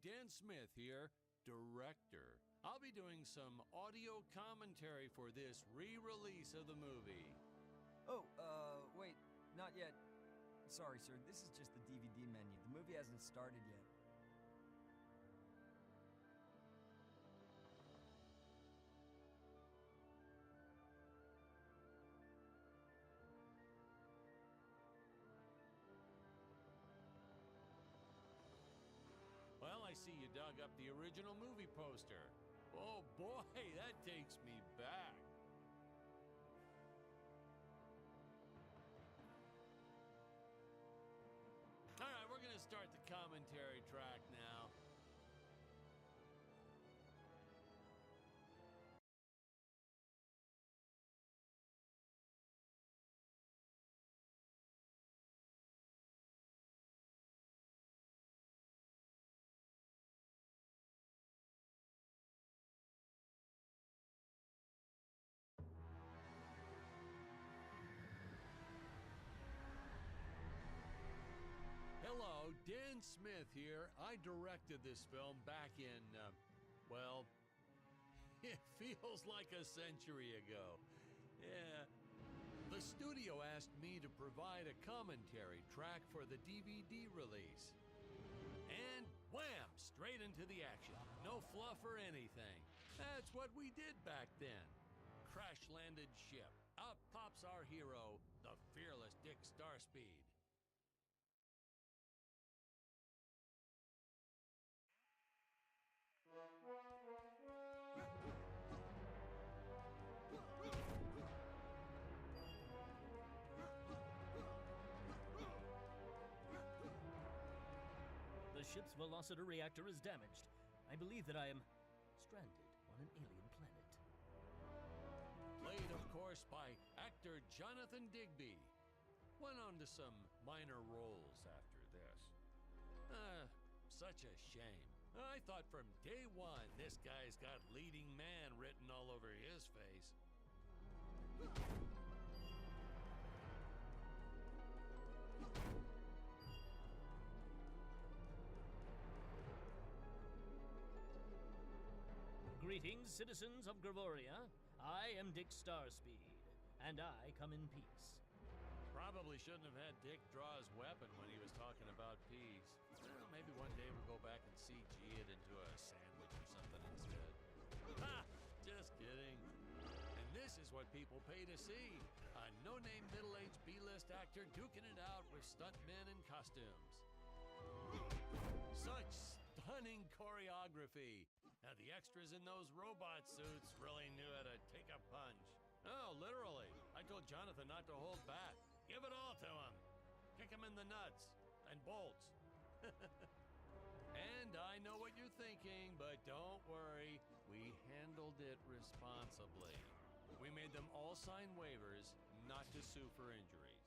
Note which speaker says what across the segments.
Speaker 1: Dan Smith here, director. I'll be doing some audio commentary for this re-release of the movie.
Speaker 2: Oh, wait, not yet. Sorry, sir, this is just the DVD menu. The movie hasn't started yet.
Speaker 1: Well, I see you dug up the original movie poster. Oh boy, that takes me back. All right, we're gonna start the commentary track now. Hello, Dan Smith here. I directed this film back in, well, it feels like a century ago. Yeah. The studio asked me to provide a commentary track for the DVD release. And wham, straight into the action. No fluff or anything. That's what we did back then. Crash-landed ship. Out pops our hero, the fearless Dick Starspeed.
Speaker 3: The ship's velocity reactor is damaged. I believe that I am stranded on an alien planet.
Speaker 1: Played, of course, by actor Jonathan Digby. Went on to some minor roles after this. Such a shame. I thought from day one this guy's got leading man written all over his face.
Speaker 3: Greetings, citizens of Gravoria. I am Dick Starspeed, and I come in peace.
Speaker 1: Probably shouldn't have had Dick draw his weapon when he was talking about peas. Well, maybe one day we'll go back and CG it into a sandwich or something instead. Ha! Just kidding. And this is what people pay to see. A no-name middle-aged B-list actor duking it out with stuntmen in costumes. Such stunning choreography. Now, the extras in those robot suits really knew how to take a punch. Oh, literally. I told Jonathan not to hold back. Give it all to him. Kick him in the nuts and bolts. And I know what you're thinking, but don't worry. We handled it responsibly. We made them all sign waivers not to sue for injuries.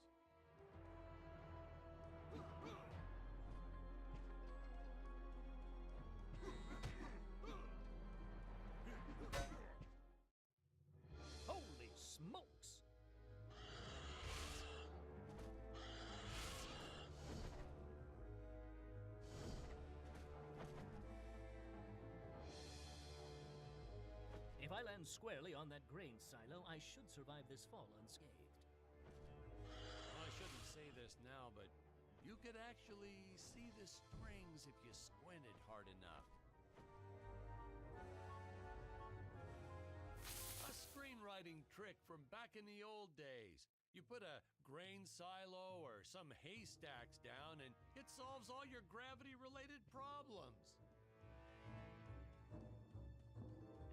Speaker 3: Holy smokes! If I land squarely on that grain silo, I should survive this fall unscathed.
Speaker 1: Well, I shouldn't say this now, but you could actually see the strings if you squinted hard enough. A screenwriting trick from back in the old days. You put a grain silo or some haystacks down and it solves all your gravity-related problems.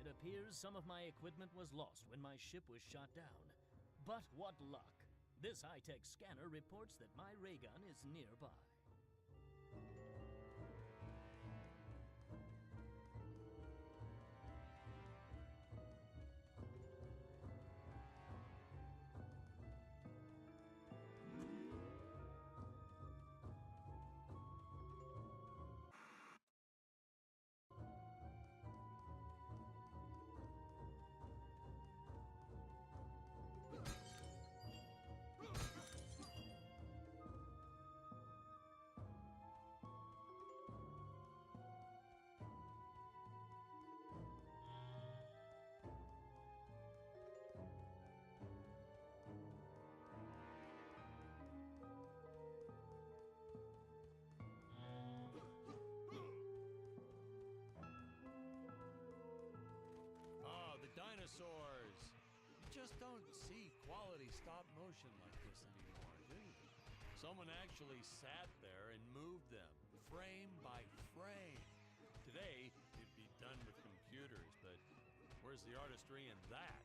Speaker 3: It appears some of my equipment was lost when my ship was shot down. But what luck! This high-tech scanner reports that my ray gun is nearby.
Speaker 1: Someone actually sat there and moved them, frame by frame. Today, it'd be done with computers, but where's the artistry in that?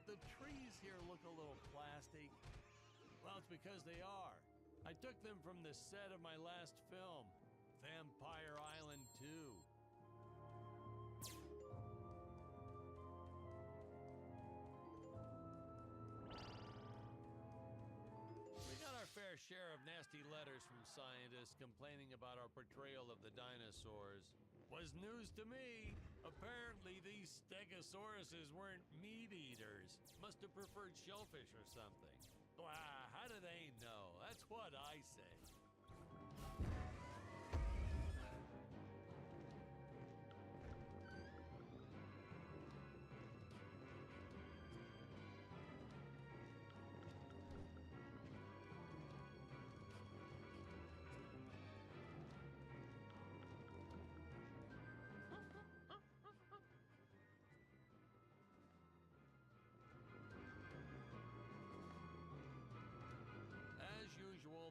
Speaker 1: The trees here look a little plastic. Well, it's because they are. I took them from the set of my last film, Vampire Island 2. We got our fair share of nasty letters from scientists complaining about our portrayal of the dinosaurs. Was news to me. Apparently, these stegosauruses weren't meat eaters. Must have preferred shellfish or something. Blah, how do they know? That's what I say.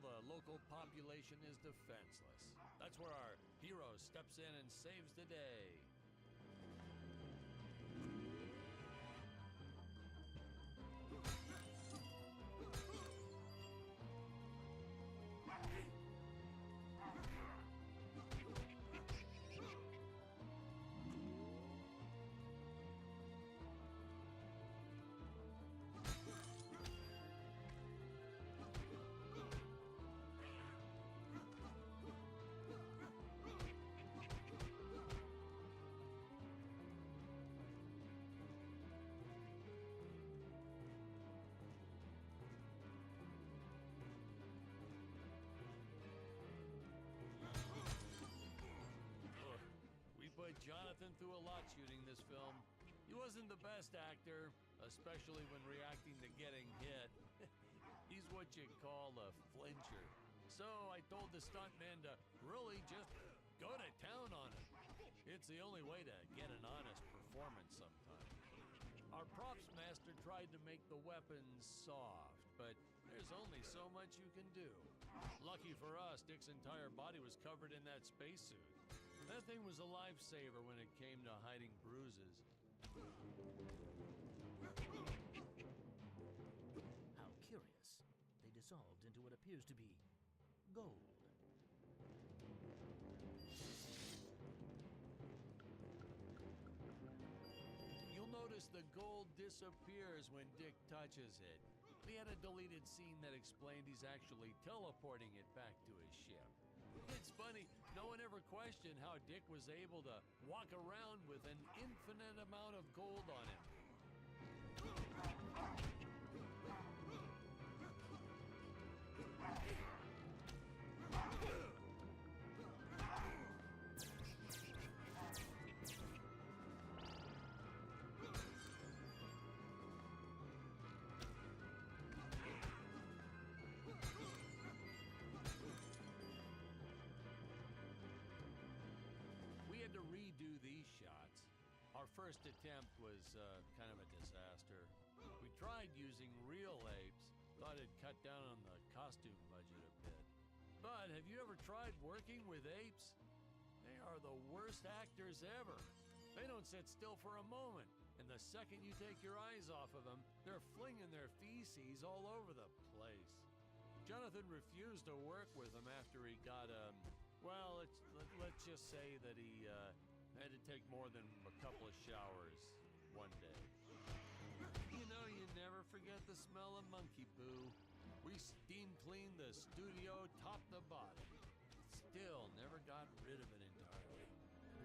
Speaker 1: The local population is defenseless. That's where our hero steps in and saves the day. Jonathan threw a lot shooting this film. He wasn't the best actor, especially when reacting to getting hit. He's what you call a flincher. So I told the stuntman to really just go to town on it. It's the only way to get an honest performance sometimes. Our props master tried to make the weapons soft, but there's only so much you can do. Lucky for us, Dick's entire body was covered in that spacesuit. That thing was a lifesaver when it came to hiding bruises.
Speaker 3: How curious. They dissolved into what appears to be gold.
Speaker 1: You'll notice the gold disappears when Dick touches it. We had a deleted scene that explained he's actually teleporting it back to his ship. It's funny, no one ever questioned how Dick was able to walk around with an infinite amount of gold on him. Our first attempt was kind of a disaster. We tried using real apes, thought it'd cut down on the costume budget a bit. But have you ever tried working with apes? They are the worst actors ever. They don't sit still for a moment, and the second you take your eyes off of them, they're flinging their feces all over the place. Jonathan refused to work with them after he got, well, let's just say that he had to take more than a couple of showers one day. You know, you never forget the smell of monkey poo. We steam cleaned the studio top to bottom. Still never got rid of it entirely.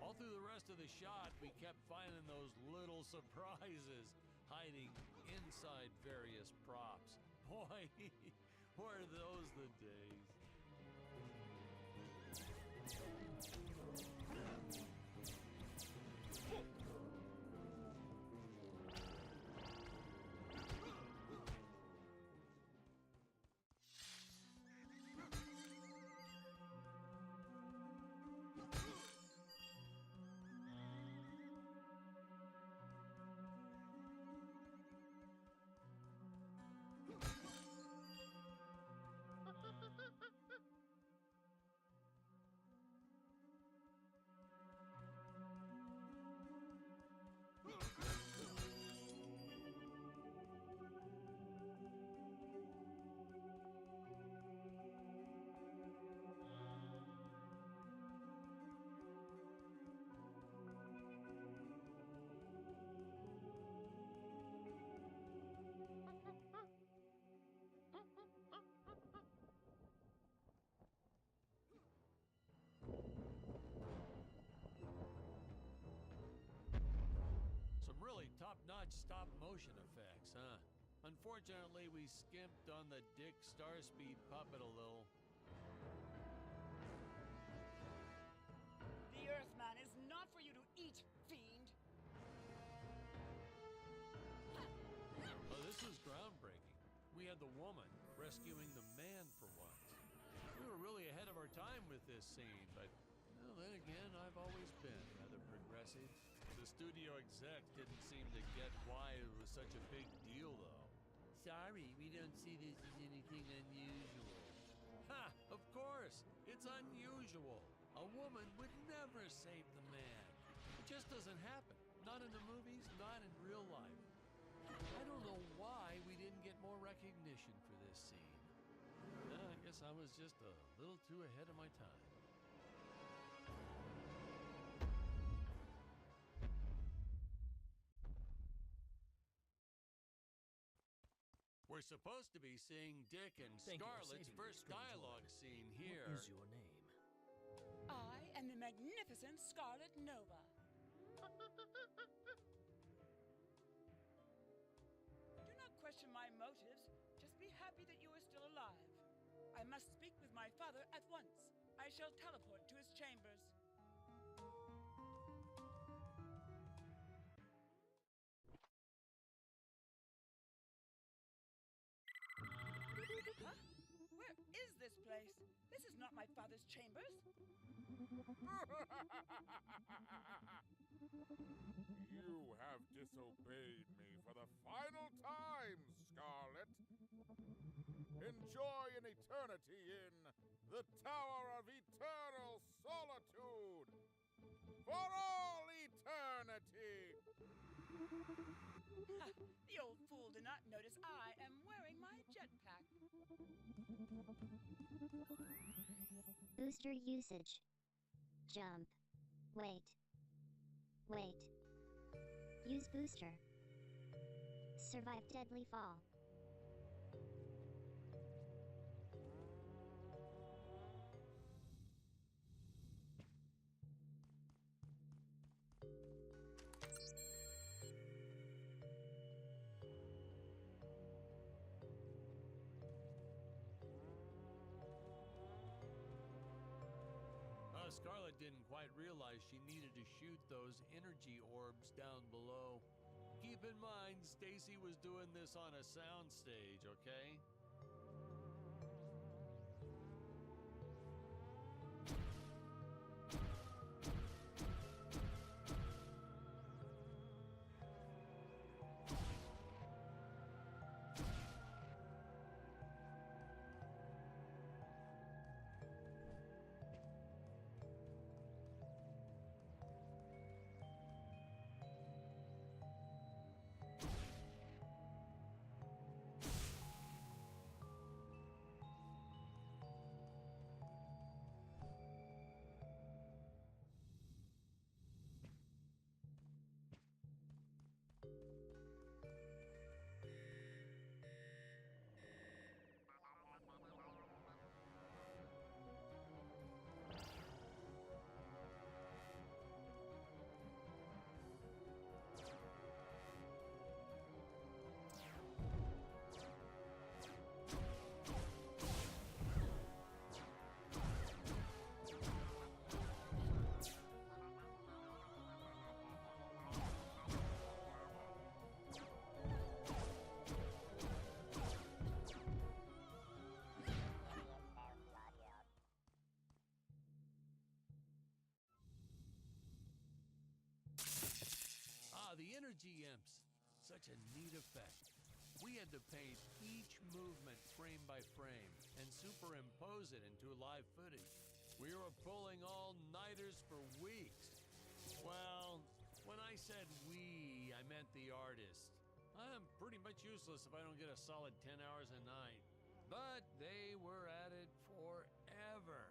Speaker 1: All through the rest of the shot, we kept finding those little surprises hiding inside various props. Boy, were those the days. much stop motion effects, huh? Unfortunately, we skimped on the Dick Starspeed puppet a little.
Speaker 4: The Earthman is not for you to eat, fiend!
Speaker 1: Oh, this was groundbreaking. We had the woman rescuing the man for once. We were really ahead of our time with this scene, but well, then again, I've always been rather progressive. The studio exec didn't seem to get why it was such a big deal, though. Sorry, we don't see this as anything unusual. Ha! Of course! It's unusual! A woman would never save the man. It just doesn't happen. Not in the movies, not in real life. I don't know why we didn't get more recognition for this scene. I guess I was just a little too ahead of my time. We're supposed to be seeing Dick and
Speaker 3: Thank you for
Speaker 1: Scarlett's
Speaker 3: saving me,
Speaker 1: first
Speaker 3: Strange
Speaker 1: dialogue
Speaker 3: Woman.
Speaker 1: scene
Speaker 3: What
Speaker 1: here.
Speaker 3: is your name?
Speaker 4: I am the magnificent Scarlet Nova. Do not question my motives. Just be happy that you are still alive. I must speak with my father at once. I shall teleport to his chambers. Huh? Where is this place? This is not my father's chambers.
Speaker 5: You have disobeyed me for the final time, Scarlet. Enjoy an eternity in the Tower of Eternal Solitude. For all eternity!
Speaker 4: The old fool did not notice I am wearing my jetpack.
Speaker 6: Booster usage. Jump. Wait. Wait. Use booster. Survive deadly fall.
Speaker 1: Scarlett didn't quite realize she needed to shoot those energy orbs down below. Keep in mind, Stacy was doing this on a soundstage, okay? The energy imps. Such a neat effect. We had to paint each movement frame by frame and superimpose it into live footage. We were pulling all-nighters for weeks. Well, when I said we, I meant the artists. I'm pretty much useless if I don't get a solid 10 hours a night. But they were at it forever.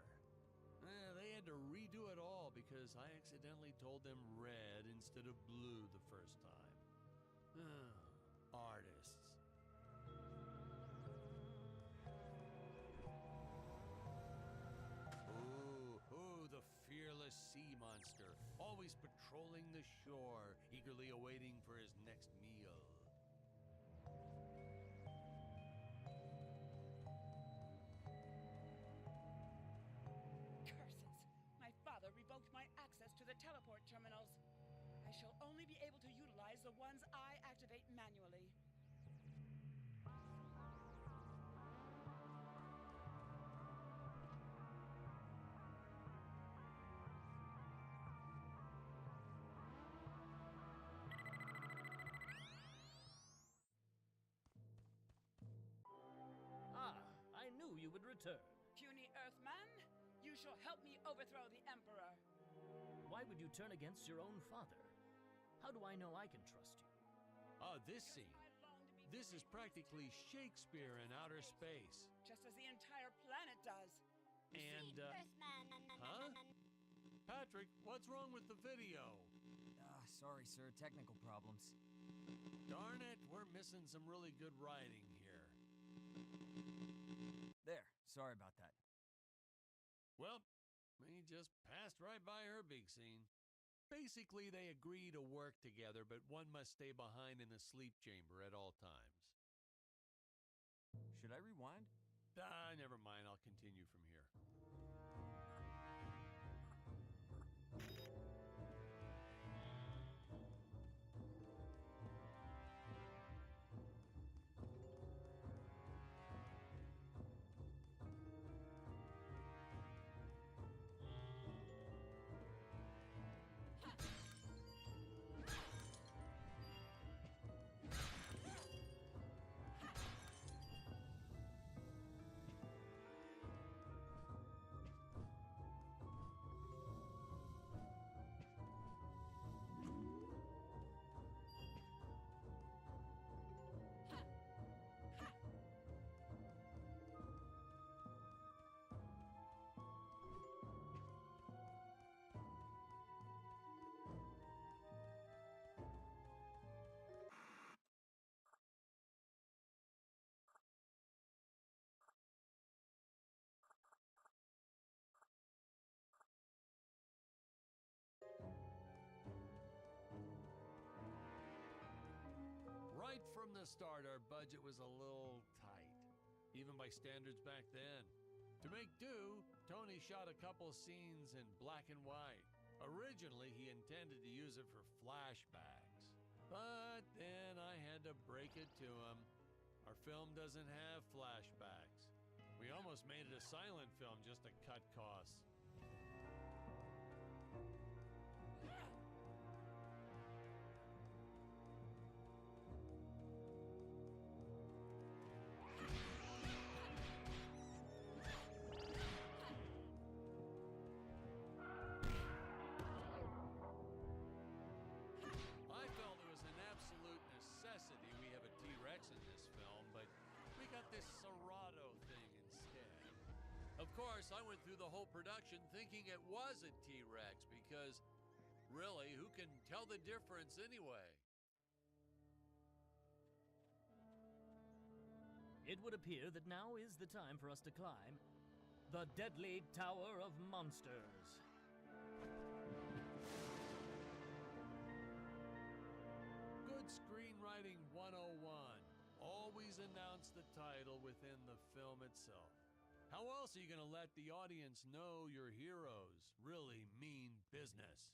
Speaker 1: They had to redo it all because I accidentally told them red instead of blue the first time. Artists. Ooh, the fearless sea monster, always patrolling the shore, eagerly awaiting for his next meal.
Speaker 4: Curses! My father revoked my access to the teleport terminals. I shall only be able to utilize the ones I activate manually.
Speaker 3: Ah, I knew you would return.
Speaker 4: Puny Earthman, you shall help me overthrow the Emperor.
Speaker 3: Why would you turn against your own father? How do I know I can trust you?
Speaker 1: This scene.
Speaker 4: I long to be
Speaker 1: This is practically Shakespeare in outer space.
Speaker 4: just as the entire planet does.
Speaker 1: And, huh? Patrick, what's wrong with the video?
Speaker 2: Sorry, sir. Technical problems.
Speaker 1: Darn it, we're missing some really good writing here.
Speaker 2: There. Sorry about that.
Speaker 1: Well, we just passed right by her big scene. Basically, they agree to work together, but one must stay behind in the sleep chamber at all times.
Speaker 2: Should I rewind?
Speaker 1: Never mind, I'll continue from here. Right from the start, our budget was a little tight, even by standards back then. To make do, Tony shot a couple scenes in black and white. Originally, he intended to use it for flashbacks. But then I had to break it to him. Our film doesn't have flashbacks. We almost made it a silent film just to cut costs. I felt it was an absolute necessity we have a T-Rex in this film, but we got this Serato thing instead. Of course, I went through the whole production thinking it was a T-Rex because, really, who can tell the difference anyway?
Speaker 3: It would appear that now is the time for us to climb the Deadly Tower of Monsters.
Speaker 1: Good Screenwriting 101. Always announce the title within the film itself. How else are you going to let the audience know your heroes really mean business?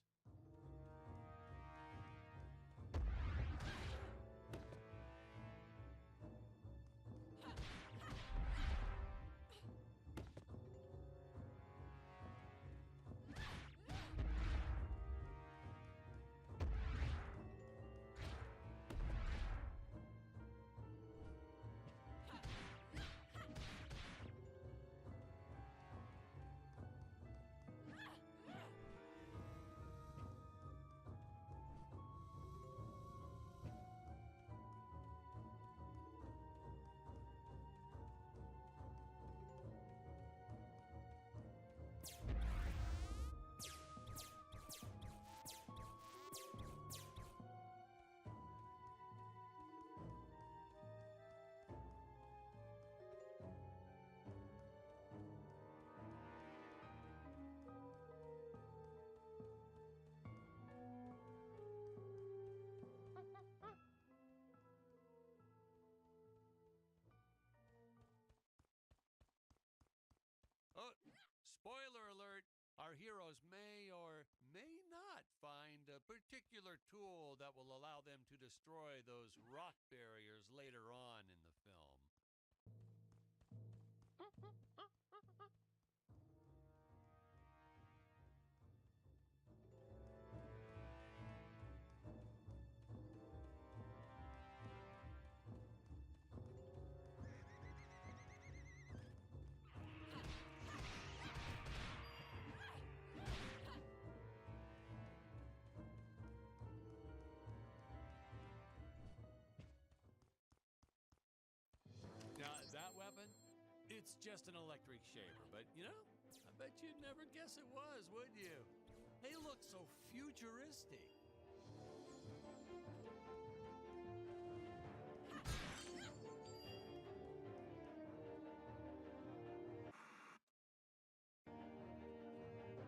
Speaker 1: our heroes may or may not find a particular tool that will allow them to destroy those rock barriers later on in the film. Now, that weapon, it's just an electric shaver, but you know, I bet you'd never guess it was, would you? They look so futuristic.